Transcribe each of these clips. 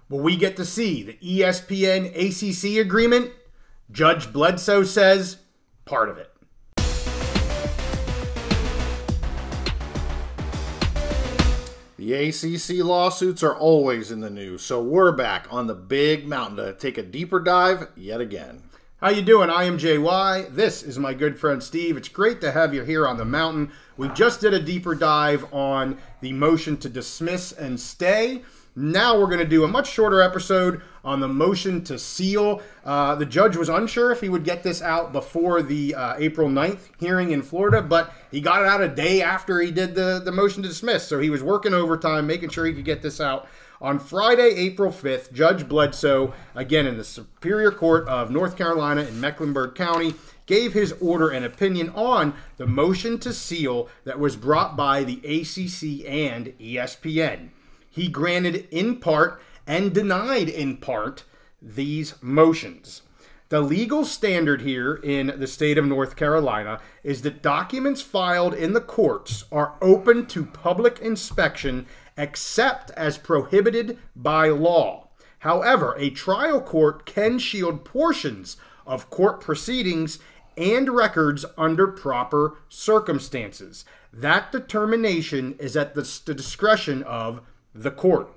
Will we get to see the ESPN ACC agreement? Judge Bledsoe says part of it. The ACC lawsuits are always in the news, so we're back on the big mountain to take a deeper dive yet again. How you doing? I am JY. This is my good friend Steve. It's great to have you here on the mountain. We just did a deeper dive on the motion to dismiss and stay. Now we're going to do a much shorter episode on the motion to seal. The judge was unsure if he would get this out before the April 9th hearing in Florida, but he got it out a day after he did the motion to dismiss. So he was working overtime, making sure he could get this out. On Friday, April 5th, Judge Bledsoe, again in the Superior Court of North Carolina in Mecklenburg County, gave his order and opinion on the motion to seal that was brought by the ACC and ESPN. He granted in part and denied in part these motions. The legal standard here in the state of North Carolina is that documents filed in the courts are open to public inspection except as prohibited by law. However, a trial court can shield portions of court proceedings and records under proper circumstances. That determination is at the discretion of the court.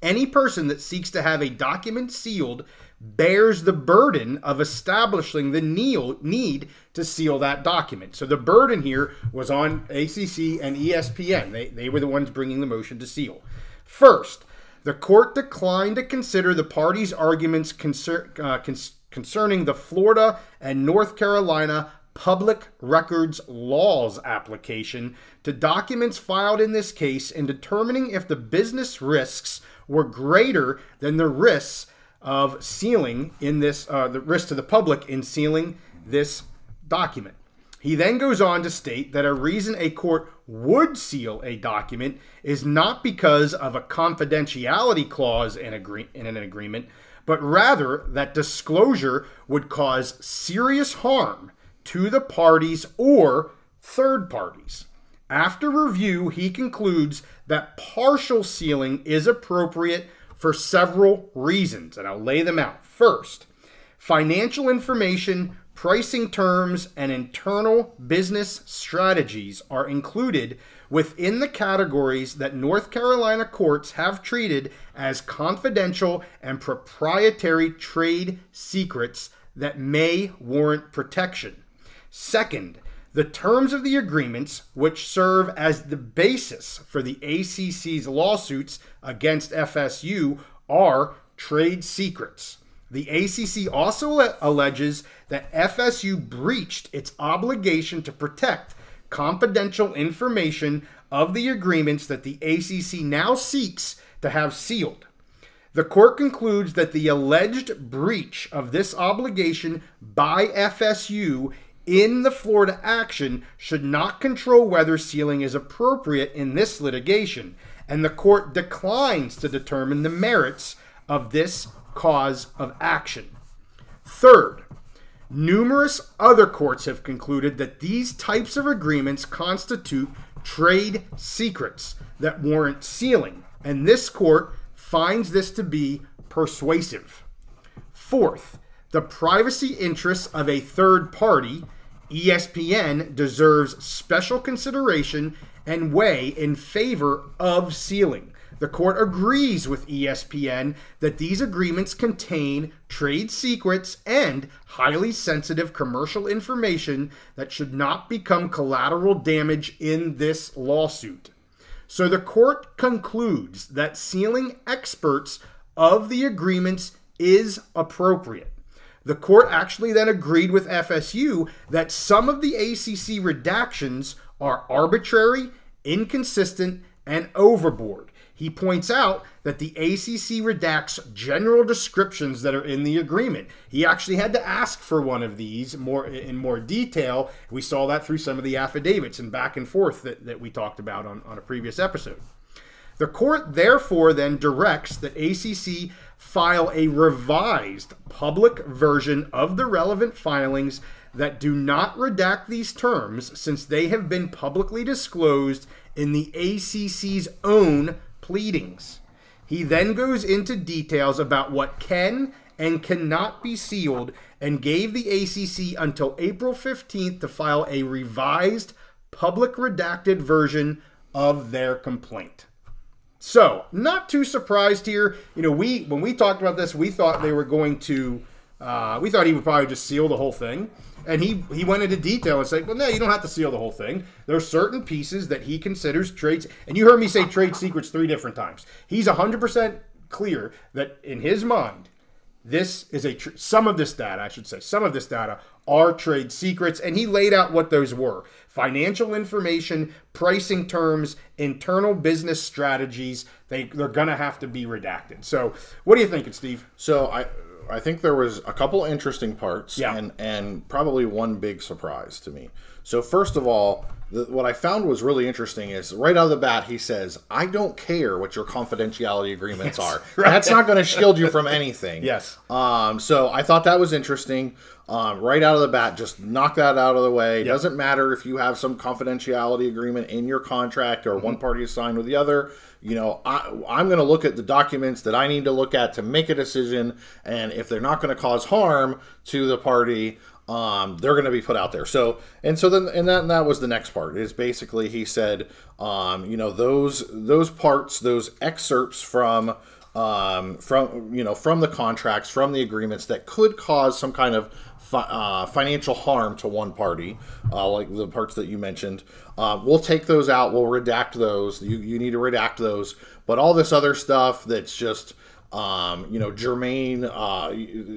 Any person that seeks to have a document sealed bears the burden of establishing the need to seal that document. So the burden here was on ACC and ESPN. They were the ones bringing the motion to seal. First, the court declined to consider the parties' arguments concerning the Florida and North Carolina public records laws application to documents filed in this case in determining if the business risks were greater than the risks of sealing in this, the risk to the public in sealing this document. He then goes on to state that a reason a court would seal a document is not because of a confidentiality clause in an agreement, but rather that disclosure would cause serious harm to the parties or third parties. After review, he concludes that partial sealing is appropriate for several reasons, and I'll lay them out. First, financial information, pricing terms, and internal business strategies are included within the categories that North Carolina courts have treated as confidential and proprietary trade secrets that may warrant protection. Second, the terms of the agreements, which serve as the basis for the ACC's lawsuits against FSU, are trade secrets. The ACC also alleges that FSU breached its obligation to protect confidential information of the agreements that the ACC now seeks to have sealed. The court concludes that the alleged breach of this obligation by FSU in the Florida action should not control whether sealing is appropriate in this litigation, and the court declines to determine the merits of this cause of action. Third, numerous other courts have concluded that these types of agreements constitute trade secrets that warrant sealing, and this court finds this to be persuasive. Fourth, the privacy interests of a third party, ESPN, deserves special consideration and weigh in favor of sealing. The court agrees with ESPN that these agreements contain trade secrets and highly sensitive commercial information that should not become collateral damage in this lawsuit. So the court concludes that sealing experts of the agreements is appropriate. The court actually then agreed with FSU that some of the ACC redactions are arbitrary, inconsistent, and overboard. He points out that the ACC redacts general descriptions that are in the agreement. He actually had to ask for one of these in more detail. We saw that through some of the affidavits and back and forth that we talked about on a previous episode. The court therefore then directs that ACC file a revised public version of the relevant filings that do not redact these terms, since they have been publicly disclosed in the ACC's own pleadings. He then goes into details about what can and cannot be sealed and gave the ACC until April 15th to file a revised public redacted version of their complaint. So, not too surprised here. You know, when we talked about this, we thought they were going to, we thought he would probably just seal the whole thing. And he went into detail and said, well, no, you don't have to seal the whole thing. There are certain pieces that he considers trade. And you heard me say trade secrets 3 different times. He's 100% clear that in his mind, this is some of this data are trade secrets. And he laid out what those were: financial information, pricing terms, internal business strategies. They're going to have to be redacted. So what are you thinking, Steve? So I think there was a couple interesting parts, yeah, and probably one big surprise to me. So first of all, what I found was really interesting is right out of the bat, he says, I don't care what your confidentiality agreements are. Right. That's not going to shield you from anything. Yes. So I thought that was interesting. Right out of the bat, just knock that out of the way. Yep. Doesn't matter if you have some confidentiality agreement in your contract or one party is signed with the other. You know, I'm going to look at the documents that I need to look at to make a decision, and if they're not going to cause harm to the party, they're going to be put out there. So that was the next part. Is basically he said, you know, those parts, those excerpts from the contracts, from the agreements that could cause some kind of financial harm to one party, like the parts that you mentioned, we'll take those out. We'll redact those. You need to redact those. But all this other stuff that's just germane to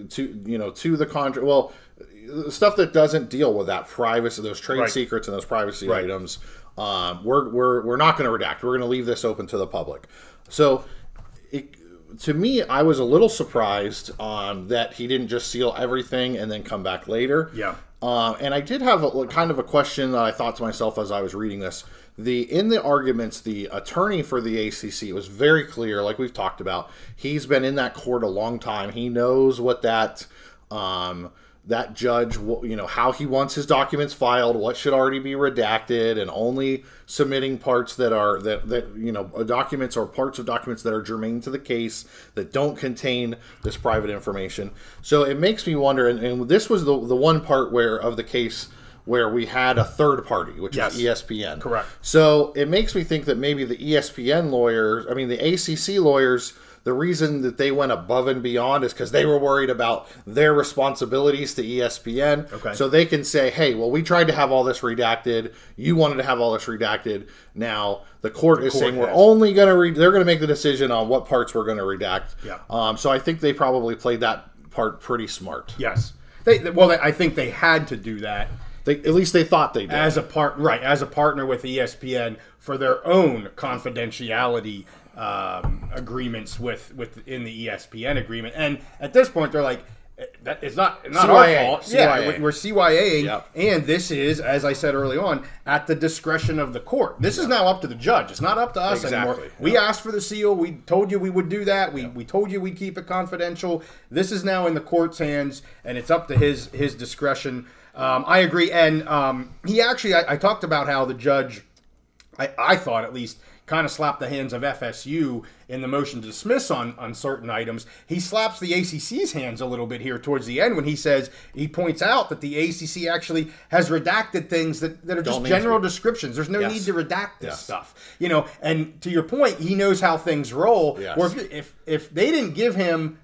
the contract. Well, stuff that doesn't deal with that privacy, those trade secrets and those privacy items, we're not going to redact. We're going to leave this open to the public. So to me, I was a little surprised that he didn't just seal everything and then come back later. Yeah. And I did have kind of a question that I thought to myself as I was reading this. In the arguments, the attorney for the ACC was very clear, like we've talked about. He's been in that court a long time. He knows what that judge, how he wants his documents filed, what should already be redacted, and only submitting parts that are documents or parts of documents that are germane to the case that don't contain this private information. So it makes me wonder, and this was the one part of the case where we had a third party, which is ESPN. Correct. So it makes me think that maybe the ACC lawyers, the reason that they went above and beyond is because they were worried about their responsibilities to ESPN. Okay. So they can say, hey, well, we tried to have all this redacted. You wanted to have all this redacted. Now the court is saying we're only going to they're going to make the decision on what parts we're going to redact. Yeah. So I think they probably played that part pretty smart. Yes. I think they had to do that. At least they thought they did. As a partner with ESPN for their own confidentiality agreements within the ESPN agreement. And at this point, they're like, that is not our fault. CYA. Yeah, we're CYAing, yep. And this is, as I said early on, at the discretion of the court. This is now up to the judge. It's not up to us anymore. Yep. We asked for the seal. We told you we would do that. We told you we'd keep it confidential. This is now in the court's hands, and it's up to his discretion. I agree. And he actually, I talked about how the judge, I thought at least, kind of slapped the hands of FSU in the motion to dismiss on certain items. He slaps the ACC's hands a little bit here towards the end when he points out that the ACC actually has redacted things that are just general descriptions. There's no need to redact this stuff. And to your point, he knows how things roll. Yes. Or if they didn't give him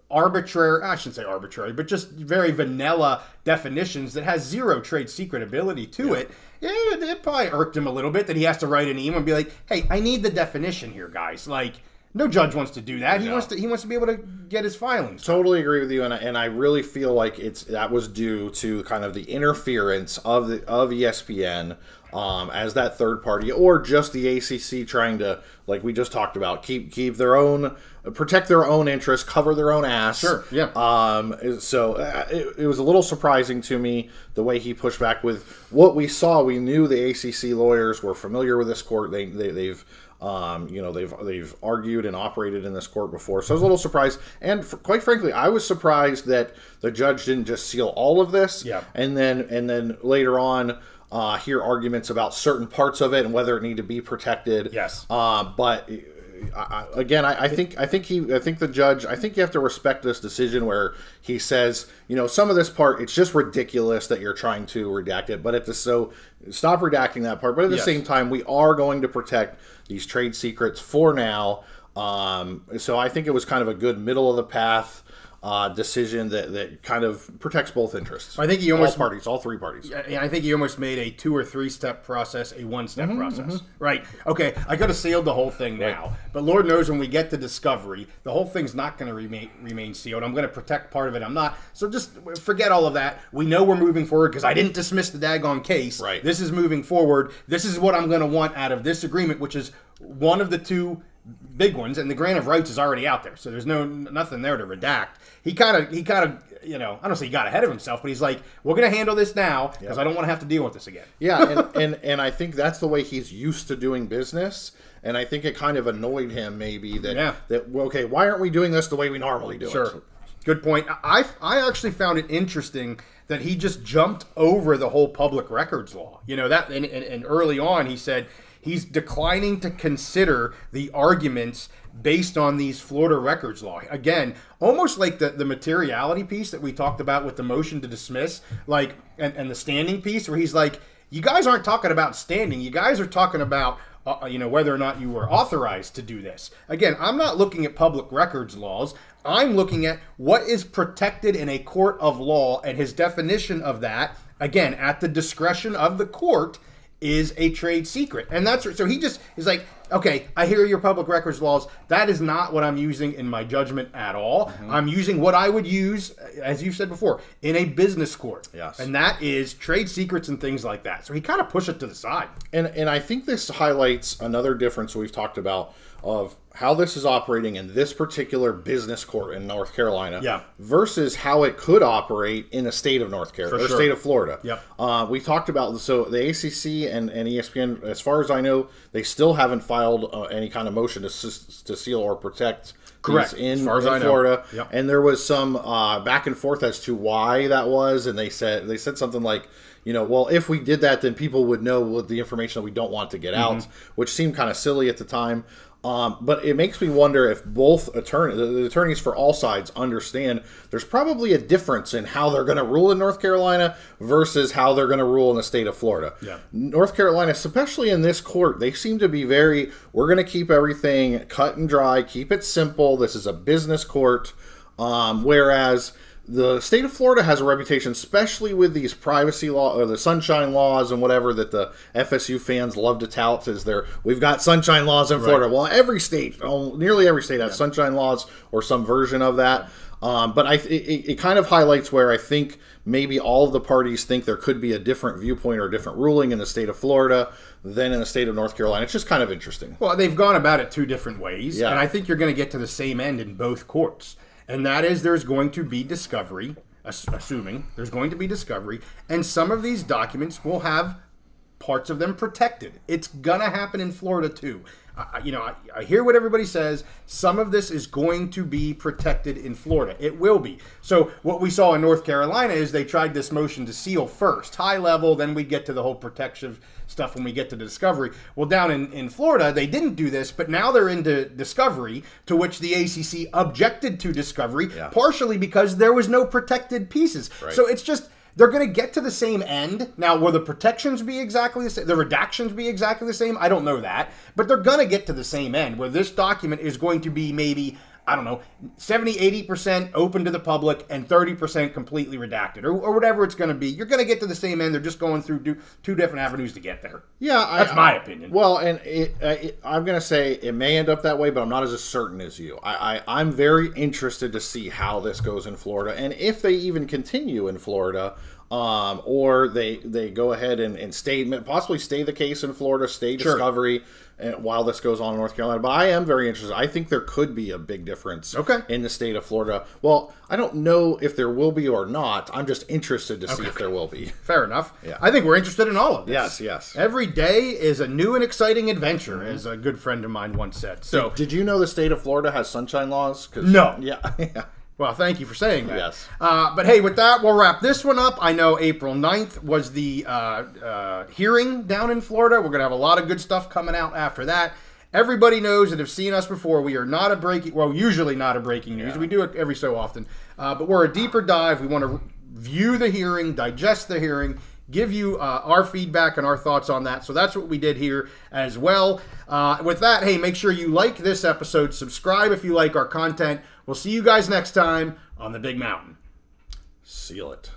arbitrary, I shouldn't say arbitrary, but just very vanilla definitions that has zero trade secret ability to it, it probably irked him a little bit that he has to write an email and be like, hey, I need the definition here, guys. Like, no judge wants to do that. No. He wants to be able to get his filings. Totally agree with you, and I really feel like that was due to kind of the interference of ESPN as that third party, or just the ACC trying to, like we just talked about, keep their own, protect their own interests, cover their own ass. Sure. Yeah. So it was a little surprising to me the way he pushed back with what we saw. We knew the ACC lawyers were familiar with this court. They've argued and operated in this court before, so I was a little surprised. And quite frankly, I was surprised that the judge didn't just seal all of this, and then later on hear arguments about certain parts of it and whether it need to be protected. Yes. But I think the judge. I think you have to respect this decision where he says, some of this part, it's just ridiculous that you're trying to redact it. But so stop redacting that part. But at the same time, we are going to protect these trade secrets for now. So I think it was kind of a good middle of the path decision that kind of protects both interests. I think all three parties. I think he almost made a 2 or 3 step process a 1-step process. Right. Okay. I could have sealed the whole thing now, but Lord knows when we get to discovery, the whole thing's not going to remain sealed. I'm going to protect part of it. I'm not. So just forget all of that. We know we're moving forward because I didn't dismiss the daggone case. Right. This is moving forward. This is what I'm going to want out of this agreement, which is one of the 2 big ones, and the grant of rights is already out there, so there's nothing there to redact. He kind of, I don't say he got ahead of himself, but he's like, we're going to handle this now because I don't want to have to deal with this again. Yeah, and I think that's the way he's used to doing business, and I think it kind of annoyed him maybe that okay, why aren't we doing this the way we normally do it? Sure, good point. I actually found it interesting that he just jumped over the whole public records law. That and early on he said he's declining to consider the arguments based on these Florida records law. Again, almost like the materiality piece that we talked about with the motion to dismiss, and the standing piece, where he's like, you guys aren't talking about standing. You guys are talking about whether or not you were authorized to do this. Again, I'm not looking at public records laws. I'm looking at what is protected in a court of law, and his definition of that, again, at the discretion of the court, is a trade secret. And that's so he just is like, okay, I hear your public records laws. That is not what I'm using in my judgment at all. I'm using what I would use, as you said before, in a business court. Yes. And that is trade secrets and things like that. So he kind of pushed it to the side. And I think this highlights another difference we've talked about of how this is operating in this particular business court in North Carolina versus how it could operate in the state of North Carolina, or state of Florida. We talked about, so the ACC and ESPN, as far as I know, they still haven't filed any kind of motion to seal or protect in Florida. And there was some back and forth as to why that was, and they said something like, well, if we did that, then people would know the information that we don't want to get out, which seemed kind of silly at the time. But it makes me wonder if both the attorneys for all sides understand there's probably a difference in how they're going to rule in North Carolina versus how they're going to rule in the state of Florida. North Carolina, especially in this court, they seem to be we're going to keep everything cut and dry, keep it simple. This is a business court. Whereas the state of Florida has a reputation, especially with these privacy law or the sunshine laws and whatever that the FSU fans love to tout as we've got sunshine laws in Florida. Well, every state, nearly every state has sunshine laws or some version of that. But it kind of highlights where I think maybe all of the parties think there could be a different viewpoint or a different ruling in the state of Florida than in the state of North Carolina. It's just kind of interesting. Well, they've gone about it 2 different ways, and I think you're going to get to the same end in both courts. And that is there's going to be discovery, assuming there's going to be discovery, and some of these documents will have parts of them protected. It's going to happen in Florida too. I hear what everybody says. Some of this is going to be protected in Florida. It will be. So what we saw in North Carolina is they tried this motion to seal first, high level, then we get to the whole protective stuff when we get to the discovery. Well, down in Florida, they didn't do this, but now they're into discovery, to which the ACC objected to discovery, partially because there was no protected pieces. So it's just, they're going to get to the same end. Now, will the protections be exactly the same? The redactions be exactly the same? I don't know that. But they're going to get to the same end, where this document is going to be maybe, I don't know, 70, 80% open to the public and 30% completely redacted, or whatever it's going to be. You're going to get to the same end. They're just going through 2 different avenues to get there. Yeah. That's my opinion. Well, and I'm going to say it may end up that way, but I'm not as certain as you. I'm very interested to see how this goes in Florida, and if they even continue in Florida, or they go ahead and possibly stay the case in Florida, stay discovery while this goes on in North Carolina. But I am very interested. I think there could be a big difference in the state of Florida. Well, I don't know if there will be or not. I'm just interested to see if there will be. Fair enough. Yeah. I think we're interested in all of this. Yes. Every day is a new and exciting adventure, as a good friend of mine once said. So, did you know the state of Florida has sunshine laws? No. Yeah. Well, thank you for saying that. Yes. But hey, with that, we'll wrap this one up. I know April 9th was the hearing down in Florida. We're going to have a lot of good stuff coming out after that. Everybody knows that have seen us before. We are not a breaking, well, usually not a breaking news. We do it every so often. But we're a deeper dive. We want to view the hearing, digest the hearing, give you our feedback and our thoughts on that. So that's what we did here as well. With that, hey, make sure you like this episode. Subscribe if you like our content. We'll see you guys next time on the Big Mountain. Seal it.